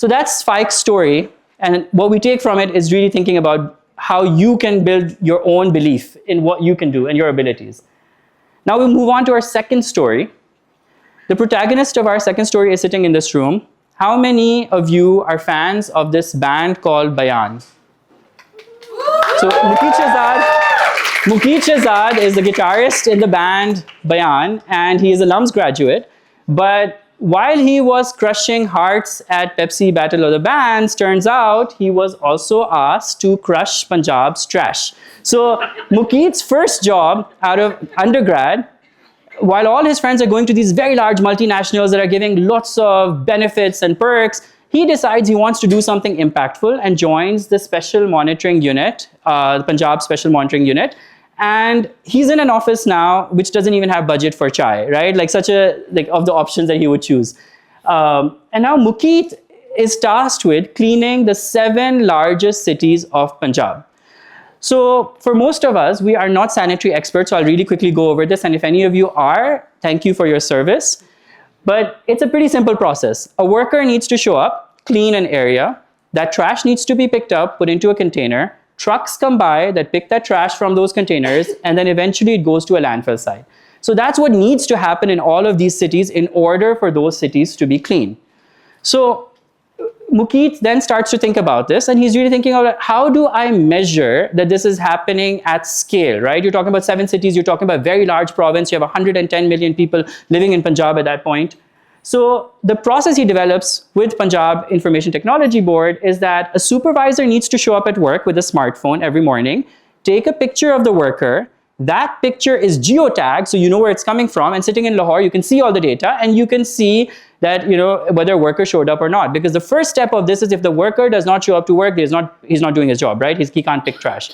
So that's Spike's story. And what we take from it is really thinking about how you can build your own belief in what you can do and your abilities. Now we move on to our second story. The protagonist of our second story is sitting in this room. How many of you are fans of this band called Bayan? So Mukeet Shahzad is the guitarist in the band Bayan, and he is a LUMS graduate. But while he was crushing hearts at Pepsi Battle of the Bands, turns out he was also asked to crush Punjab's trash. So Mukeet's first job out of undergrad, while all his friends are going to these very large multinationals that are giving lots of benefits and perks, he decides he wants to do something impactful and joins the Special Monitoring Unit, the Punjab Special Monitoring Unit. And he's in an office now which doesn't even have budget for chai, right? Like of the options that he would choose. And now Mukeet is tasked with cleaning the 7 largest cities of Punjab. So for most of us, we are not sanitary experts, so I'll really quickly go over this. And if any of you are, thank you for your service. But it's a pretty simple process. A worker needs to show up, clean an area. That trash needs to be picked up, put into a container. Trucks come by that pick that trash from those containers, and then eventually it goes to a landfill site. So that's what needs to happen in all of these cities in order for those cities to be clean. So Mukeet then starts to think about this, and he's really thinking about how do I measure that this is happening at scale, right? You're talking about 7 cities, you're talking about a very large province, you have 110 million people living in Punjab at that point. So the process he develops with Punjab Information Technology Board is that a supervisor needs to show up at work with a smartphone every morning, take a picture of the worker. That picture is geotagged, so you know where it's coming from. And sitting in Lahore, you can see all the data, and you can see that whether a worker showed up or not. Because the first step of this is if the worker does not show up to work, he's not doing his job, right? He can't pick trash.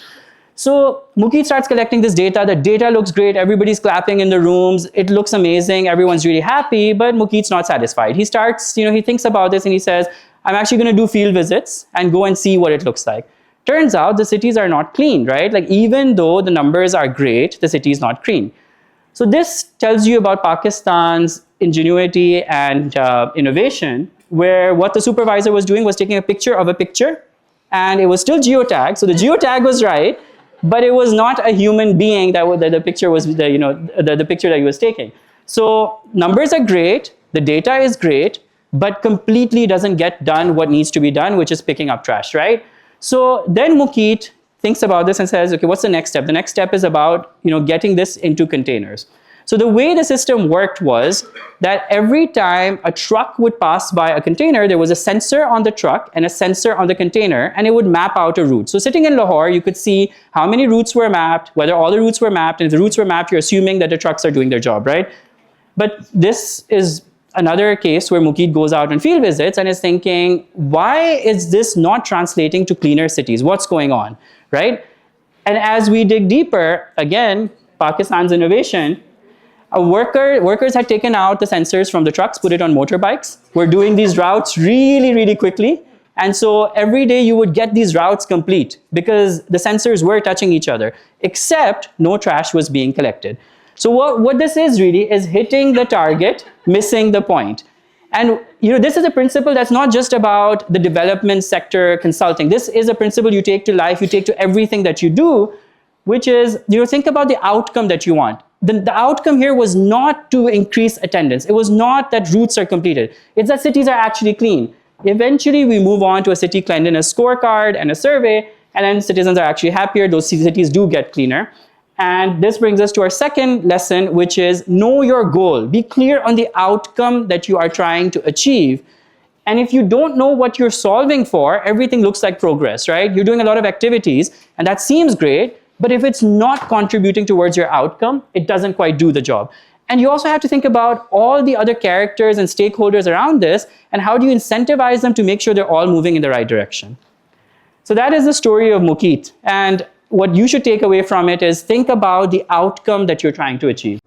So Mukeet starts collecting this data. The data looks great. Everybody's clapping in the rooms. It looks amazing. Everyone's really happy, but Mukeet's not satisfied. He starts, he thinks about this and he says, I'm actually going to do field visits and go and see what it looks like. Turns out the cities are not clean, right? Like even though the numbers are great, the city is not clean. So this tells you about Pakistan's ingenuity and innovation, where what the supervisor was doing was taking a picture of a picture, and it was still geotagged. So the geotag was right, but it was not a human being that the picture was the picture that he was taking. So numbers are great, the data is great, but completely doesn't get done what needs to be done, which is picking up trash, right? So then Mukeet thinks about this and says, okay, what's the next step? The next step is about getting this into containers. So the way the system worked was that every time a truck would pass by a container, there was a sensor on the truck and a sensor on the container, and it would map out a route. So sitting in Lahore, you could see how many routes were mapped, whether all the routes were mapped, and if the routes were mapped, you're assuming that the trucks are doing their job, right? But this is another case where Mukeet goes out on field visits and is thinking, why is this not translating to cleaner cities? What's going on, right? And as we dig deeper, again, Pakistan's innovation, workers had taken out the sensors from the trucks, put it on motorbikes. We're doing these routes really, really quickly. And so every day you would get these routes complete because the sensors were touching each other, except no trash was being collected. So what this is really is hitting the target, missing the point. And this is a principle that's not just about the development sector consulting. This is a principle you take to life, you take to everything that you do, which is, think about the outcome that you want. The outcome here was not to increase attendance. It was not that routes are completed. It's that cities are actually clean. Eventually, we move on to a city cleanliness scorecard and a survey, and then citizens are actually happier. Those cities do get cleaner. And this brings us to our second lesson, which is know your goal. Be clear on the outcome that you are trying to achieve. And if you don't know what you're solving for, everything looks like progress, right? You're doing a lot of activities, and that seems great. But if it's not contributing towards your outcome, it doesn't quite do the job. And you also have to think about all the other characters and stakeholders around this, and how do you incentivize them to make sure they're all moving in the right direction. So that is the story of Mukeet. And what you should take away from it is think about the outcome that you're trying to achieve.